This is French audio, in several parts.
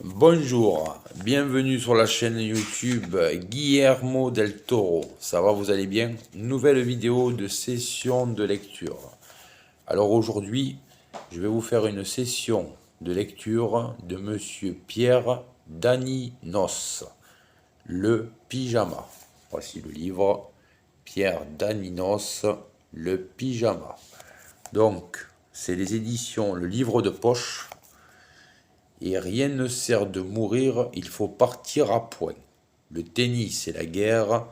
Bonjour, bienvenue sur la chaîne YouTube Guillermo del Toro. Ça va, vous allez bien? Nouvelle vidéo de session de lecture. Alors aujourd'hui, je vais vous faire une session de lecture de Monsieur Pierre Daninos, Le Pyjama. Voici le livre Pierre Daninos, Le Pyjama. Donc, c'est les éditions Le Livre de Poche. Et rien ne sert de mourir, il faut partir à point. Le tennis et la guerre,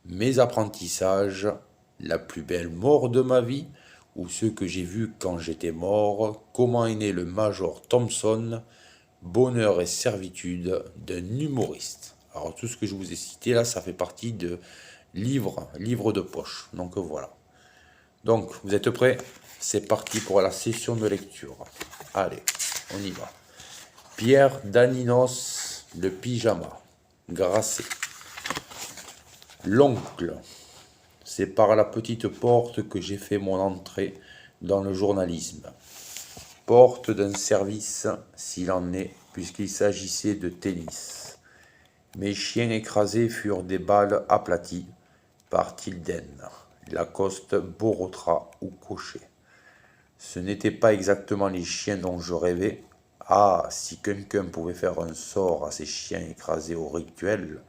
mes apprentissages, la plus belle mort de ma vie, ou ce que j'ai vu quand j'étais mort, comment est né le Major Thompson, bonheur et servitude d'un humoriste. Alors tout ce que je vous ai cité là, ça fait partie de livres de poche. Donc voilà. Donc vous êtes prêts? C'est parti pour la session de lecture. Allez, on y va. Pierre Daninos, Le Pyjama, Grasset. L'oncle. C'est par la petite porte que j'ai fait mon entrée dans le journalisme. Porte d'un service, s'il en est, puisqu'il s'agissait de tennis. Mes chiens écrasés furent des balles aplaties par Tilden, Lacoste, Borotra ou Cochet. Ce n'étaient pas exactement les chiens dont je rêvais. Ah, si quelqu'un pouvait faire un sort à ces chiens écrasés au rituel,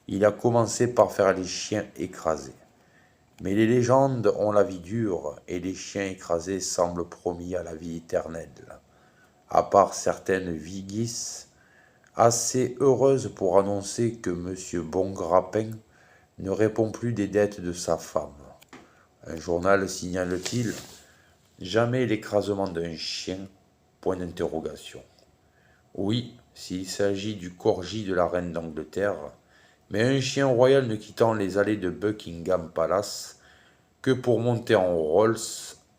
il a commencé par faire les chiens écrasés. Mais les légendes ont la vie dure et les chiens écrasés semblent promis à la vie éternelle. À part certaines Vigis, assez heureuses pour annoncer que M. Bongrappin ne répond plus des dettes de sa femme. Un journal signale-t-il jamais l'écrasement d'un chien? Point d'interrogation. Oui, s'il s'agit du corgi de la reine d'Angleterre, mais un chien royal ne quittant les allées de Buckingham Palace que pour monter en Rolls,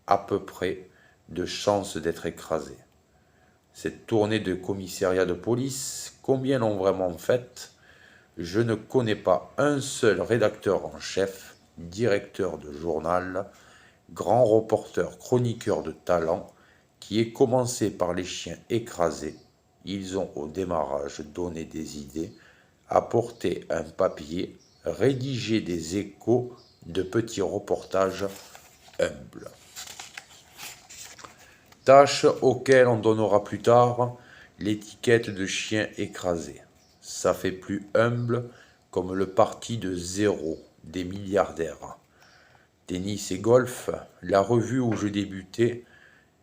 à peu près de chance d'être écrasé. Cette tournée de commissariat de police, combien l'ont vraiment faite? Je ne connais pas un seul rédacteur en chef, directeur de journal, grand reporter, chroniqueur de talent, qui ait commencé par les chiens écrasés. Ils ont au démarrage donné des idées, apporté un papier, rédigé des échos de petits reportages humbles. Tâche auxquelles on donnera plus tard l'étiquette de chien écrasé. Ça fait plus humble comme le parti de zéro des milliardaires. Tennis et golf, la revue où je débutais,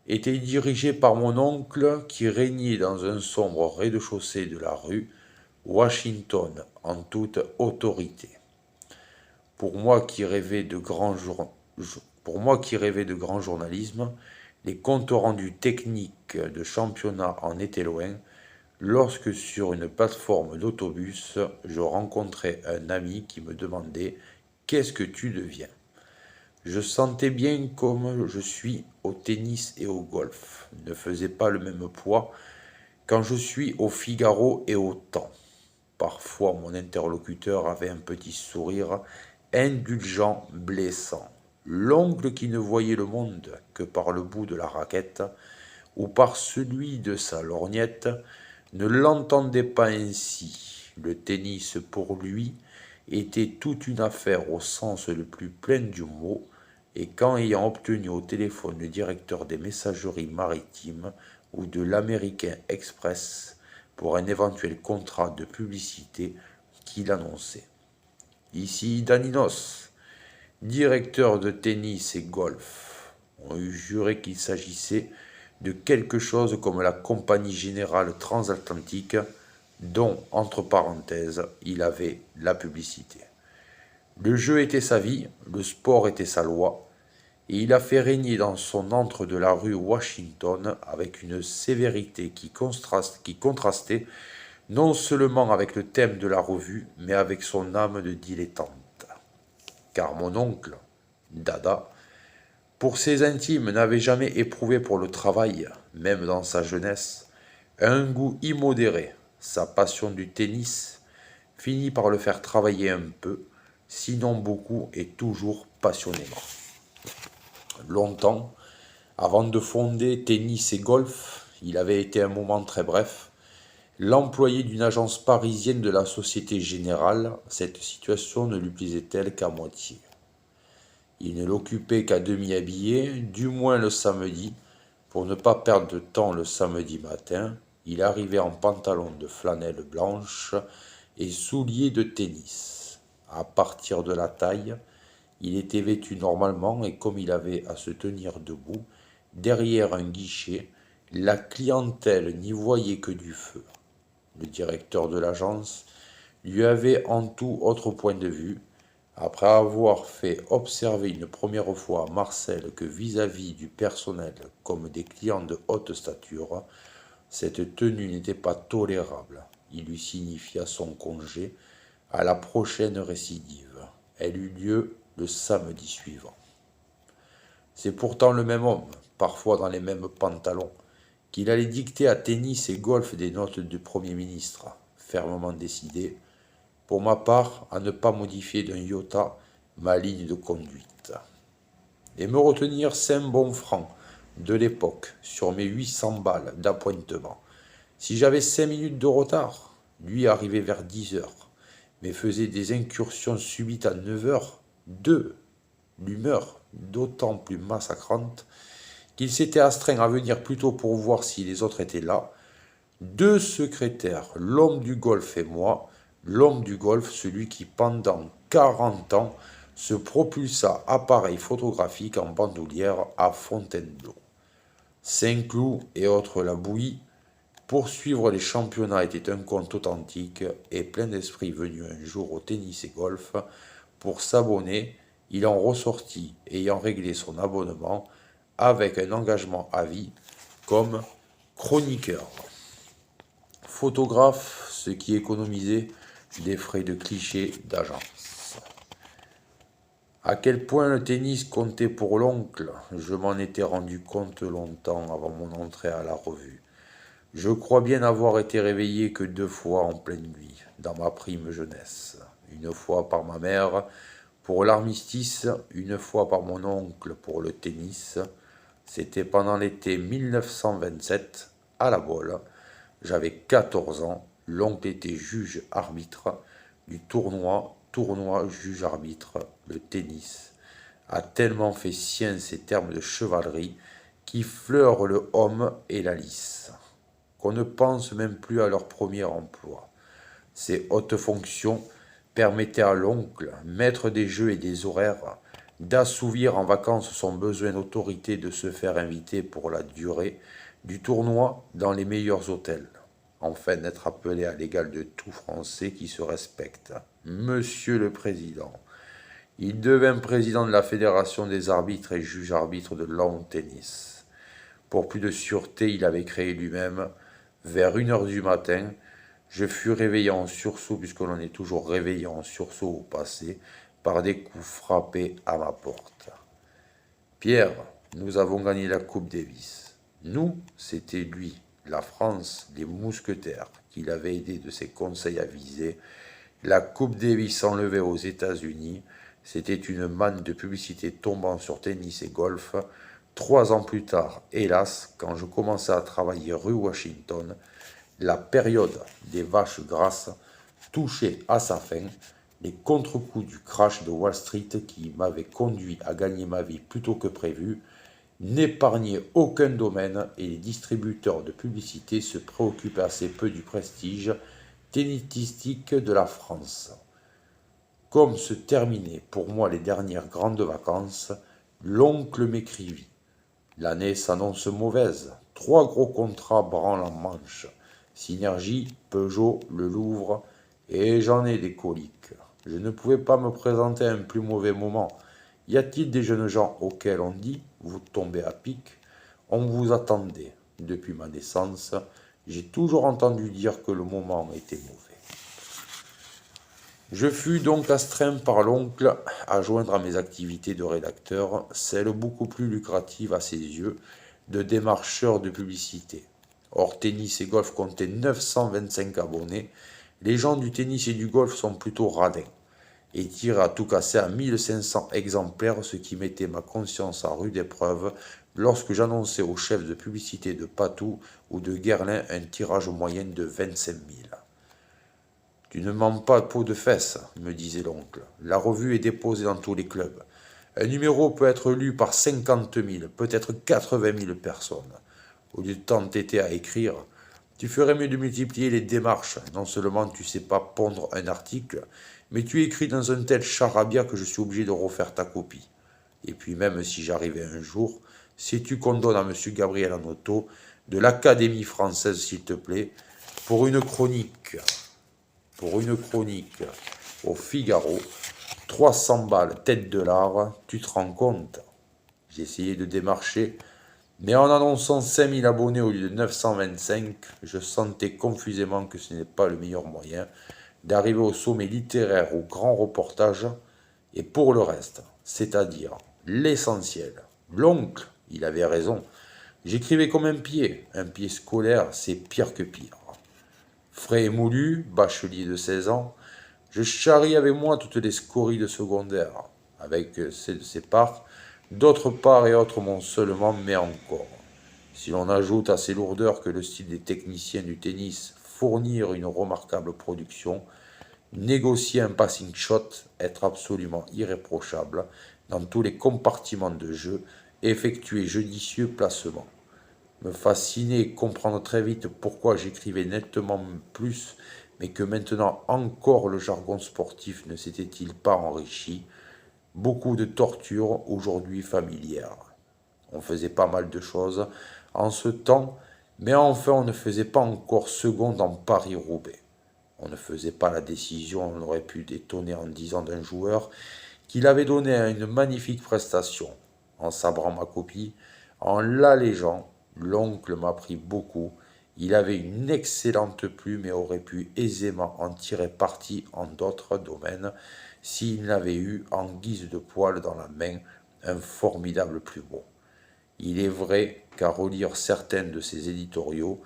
était dirigée par mon oncle qui régnait dans un sombre rez-de-chaussée de la rue Washington en toute autorité. Pour moi qui rêvais de grand journalisme, les comptes rendus techniques de championnat en étaient loin, lorsque sur une plateforme d'autobus, je rencontrai un ami qui me demandait « Qu'est-ce que tu deviens ?» Je sentais bien comme je suis au tennis et au golf, ne faisais pas le même poids quand je suis au Figaro et au Temps. Parfois mon interlocuteur avait un petit sourire indulgent, blessant. L'oncle qui ne voyait le monde que par le bout de la raquette ou par celui de sa lorgnette ne l'entendait pas ainsi. Le tennis pour lui était toute une affaire au sens le plus plein du mot, et quand ayant obtenu au téléphone le directeur des messageries maritimes ou de l'American Express pour un éventuel contrat de publicité qu'il annonçait. Ici Daninos, directeur de tennis et golf. On eût juré qu'il s'agissait de quelque chose comme la Compagnie Générale Transatlantique, dont, entre parenthèses, il avait la publicité. Le jeu était sa vie, le sport était sa loi, et il a fait régner dans son antre de la rue Washington avec une sévérité qui contrastait non seulement avec le thème de la revue, mais avec son âme de dilettante. Car mon oncle, Dada, pour ses intimes, n'avait jamais éprouvé pour le travail, même dans sa jeunesse, un goût immodéré. Sa passion du tennis finit par le faire travailler un peu, sinon beaucoup et toujours passionnément. Longtemps, avant de fonder tennis et golf, il avait été un moment très bref, L'employé d'une agence parisienne de la Société Générale, cette situation ne lui plaisait-elle qu'à moitié. Il ne l'occupait qu'à demi habillé, du moins le samedi. Pour ne pas perdre de temps le samedi matin, il arrivait en pantalon de flanelle blanche et souliers de tennis. À partir de la taille, il était vêtu normalement et comme il avait à se tenir debout, derrière un guichet, la clientèle n'y voyait que du feu. Le directeur de l'agence lui avait en tout autre point de vue. Après avoir fait observer une première fois à Marcel que vis-à-vis du personnel comme des clients de haute stature, cette tenue n'était pas tolérable. Il lui signifia son congé à la prochaine récidive. Elle eut lieu le samedi suivant. C'est pourtant le même homme, parfois dans les mêmes pantalons, qu'il allait dicter à tennis et golf des notes du Premier ministre, fermement décidé, pour ma part, à ne pas modifier d'un iota ma ligne de conduite, et me retenir 5 bons francs de l'époque sur mes 800 balles d'appointement. Si j'avais 5 minutes de retard, lui arrivait vers 10 heures, mais faisait des incursions subites à 9 heures, l'humeur d'autant plus massacrante qu'il s'était astreint à venir plus tôt pour voir si les autres étaient là. 2 secrétaires, l'homme du golf et moi, l'homme du golf, celui qui pendant 40 ans se propulsa appareil photographique en bandoulière à Fontainebleau. Saint-Cloud et autres la bouillie, poursuivre les championnats était un conte authentique et plein d'esprit venu un jour au tennis et golf pour s'abonner, il en ressortit ayant réglé son abonnement avec un engagement à vie comme chroniqueur. Photographe, ce qui économisait des frais de clichés d'agence. À quel point le tennis comptait pour l'oncle, je m'en étais rendu compte longtemps avant mon entrée à la revue. Je crois bien n'avoir été réveillé que 2 fois en pleine nuit, dans ma prime jeunesse. Une fois par ma mère pour l'armistice, une fois par mon oncle pour le tennis. C'était pendant l'été 1927, à la Baule. J'avais 14 ans, l'oncle était juge-arbitre du tournoi juge-arbitre, le tennis, a tellement fait sien ces termes de chevalerie qui fleurent le homme et la lice, qu'on ne pense même plus à leur premier emploi. Ces hautes fonctions permettaient à l'oncle, maître des jeux et des horaires, d'assouvir en vacances son besoin d'autorité de se faire inviter pour la durée du tournoi dans les meilleurs hôtels, enfin d'être appelé à l'égal de tout Français qui se respecte. Monsieur le Président. Il devint président de la Fédération des arbitres et juges-arbitres de lawn tennis. Pour plus de sûreté, il avait créé lui-même, vers 1 heure du matin, je fus réveillé en sursaut, puisque l'on est toujours réveillé en sursaut au passé, par des coups frappés à ma porte. Pierre, nous avons gagné la Coupe Davis. Nous, c'était lui, la France, les mousquetaires, qui l'avaient aidé de ses conseils avisés. La Coupe Davis enlevée aux États-Unis, c'était une manne de publicité tombant sur tennis et golf. 3 ans plus tard, hélas, quand je commençais à travailler rue Washington, la période des vaches grasses touchait à sa fin. Les contre-coups du crash de Wall Street qui m'avait conduit à gagner ma vie plus tôt que prévu n'épargnaient aucun domaine et les distributeurs de publicité se préoccupaient assez peu du prestige tennistique de la France. Comme se terminaient pour moi les dernières grandes vacances, l'oncle m'écrivit. L'année s'annonce mauvaise. 3 gros contrats branlent en manche. Synergie, Peugeot, le Louvre, et j'en ai des coliques. Je ne pouvais pas me présenter à un plus mauvais moment. Y a-t-il des jeunes gens auxquels on dit « vous tombez à pic » ? On vous attendait. Depuis ma naissance, j'ai toujours entendu dire que le moment était mauvais. Je fus donc astreint par l'oncle à joindre à mes activités de rédacteur, celles beaucoup plus lucratives à ses yeux, de démarcheur de publicité. Or, tennis et golf comptaient 925 abonnés. Les gens du tennis et du golf sont plutôt radins et tirent à tout casser à 1500 exemplaires, ce qui mettait ma conscience à rude épreuve lorsque j'annonçais au chef de publicité de Patou ou de Guerlain un tirage moyen de 25 000. Tu ne mens pas peau de fesse, me disait l'oncle. La revue est déposée dans tous les clubs. Un numéro peut être lu par 50 000, peut-être 80 000 personnes. Au lieu de t'entêter à écrire, tu ferais mieux de multiplier les démarches. Non seulement tu ne sais pas pondre un article, mais tu écris dans un tel charabia que je suis obligé de refaire ta copie. Et puis même si j'arrivais un jour, sais-tu qu'on donne à M. Gabriel Anoto de l'Académie française, s'il te plaît, pour une chronique au Figaro, 300 balles, tête de l'art, tu te rends compte? J'ai essayé de démarcher, mais en annonçant 5000 abonnés au lieu de 925, je sentais confusément que ce n'est pas le meilleur moyen d'arriver au sommet littéraire ou grand reportage. Et pour le reste, c'est-à-dire l'essentiel, l'oncle, il avait raison. J'écrivais comme un pied scolaire, c'est pire que pire. Frais et moulu, bachelier de 16 ans, je charrie avec moi toutes les scories de secondaire, avec celles de ses parts, d'autres parts et autres m'ont seulement mais encore. Si l'on ajoute à ces lourdeurs que le style des techniciens du tennis, fournir une remarquable production, négocier un passing shot, être absolument irréprochable dans tous les compartiments de jeu, effectuer judicieux placements. Me fasciner et comprendre très vite pourquoi j'écrivais nettement plus, mais que maintenant encore le jargon sportif ne s'était-il pas enrichi. Beaucoup de tortures aujourd'hui familières. On faisait pas mal de choses en ce temps, mais enfin on ne faisait pas encore seconde en Paris-Roubaix. On ne faisait pas la décision, on aurait pu détonner en disant d'un joueur qu'il avait donné une magnifique prestation. En sabrant ma copie, en l'allégeant, l'oncle m'a pris beaucoup. Il avait une excellente plume et aurait pu aisément en tirer parti en d'autres domaines s'il n'avait eu, en guise de poil dans la main, un formidable plumeau. Il est vrai qu'à relire certains de ses éditoriaux,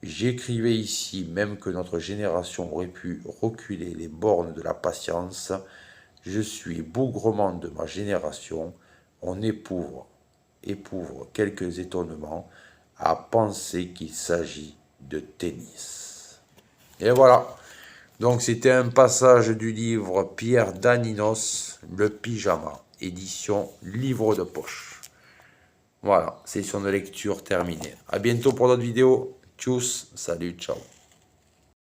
j'écrivais ici même que notre génération aurait pu reculer les bornes de la patience. Je suis bougrement de ma génération. On éprouve quelques étonnements à penser qu'il s'agit de tennis. Et voilà. Donc c'était un passage du livre Pierre Daninos, Le Pyjama, édition Livre de Poche. Voilà, session de lecture terminée. À bientôt pour d'autres vidéos. Tchuss, salut, ciao.